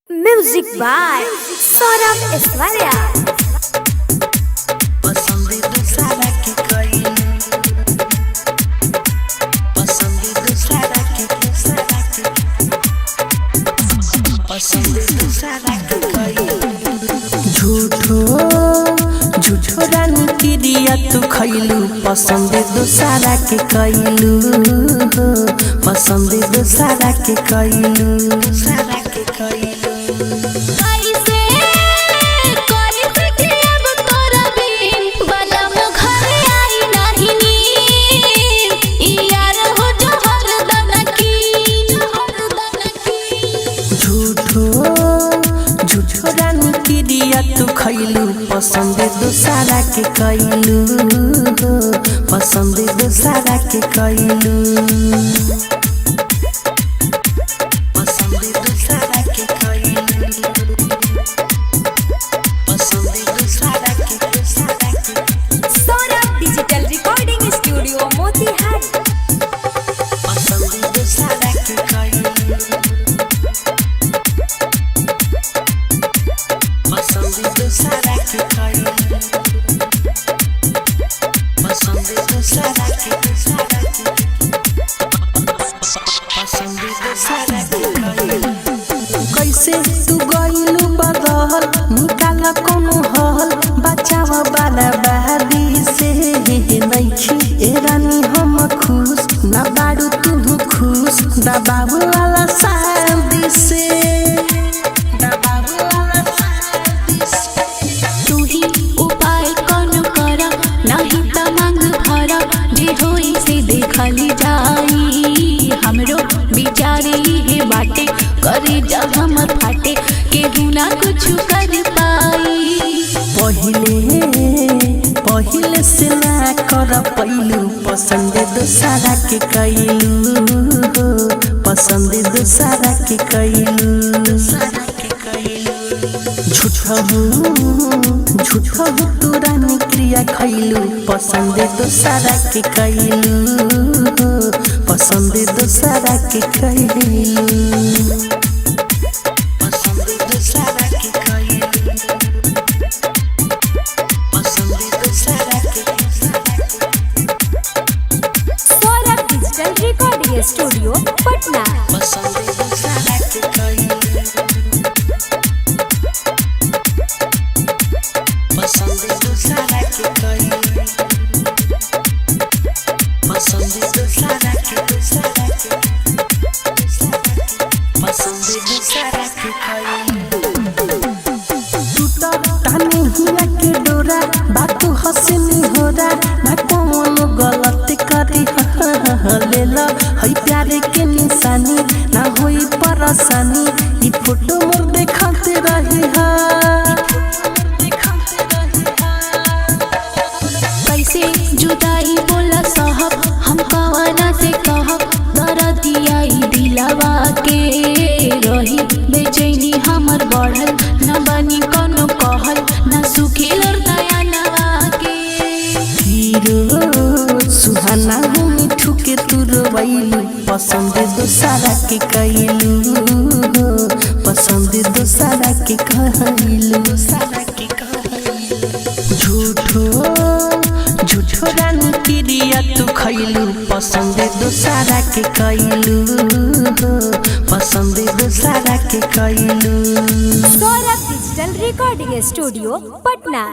Music by Saurabh Aishwarya. झूठो झूठो रानी की दिया तू खैलू पसंद दूसरा के कैलू पसंद दूसरा के कैलू तू खैलू पसंद दूसरा के कैलू पसंद दूसरा के कैलू पसंद दूसरा के कैलू पसंद दूसरा के Saurabh Digital Recording Studio Motihari. पसंद दूसरा के कैलू पसंद दूसरा के कैलू पसंद दूसरा के पसंद दूसरा के कैलू कैसे तू गइलू बदल निकाला कोनो हल बचावा वाला बादी से नइखी ए रानी हम खुश ना बाड़ू तू खुश दबाव वाला शादी से खाली जाई हमरो बिचारे हे बाटे करे जब हमर फाटे केहू ना कुछ कर पाई पहिले से ना कर पैलू पसंद दूसरा के कैलू पसंद दूसरा के कैलू झूठा तू रानी क्रिया खैलू पसंद दूसरा के कैलू पसंद दूसरा के कैलू पसंद दूसरा के कैलू पसंद दूसरा के Saurabh Digital Recording Studio, Patna. पसंद दूसरा के कैलू पसंद दूसरा के कैलू पसंद दूसरा के पसंद दूसरा के कैलू टूटा ताने हिया के डोरा बातू हंसनी होरा ना कोनो गलत करी लेला हई प्यारे के निशानी ना होई परेशानी ई फोटो मोर देखते रही हा कैसे जुदाई बोला साहब हम कवाना से कहब दर्दिया दिलवा के रही बेचैनी हमर बढ़ल न बनी कोनो कहल न सुखी और दया नवा के हीरो सुहाना मिठू के तू रोइलू पसंद दूसरा के कैलू पसंद दूसरा के कहलू झूठो रानी की दिया तू खैलू पसंद दूसरा के कैलू पसंद दूसरा के कैलू Saurabh Digital Recording Studio, Patna.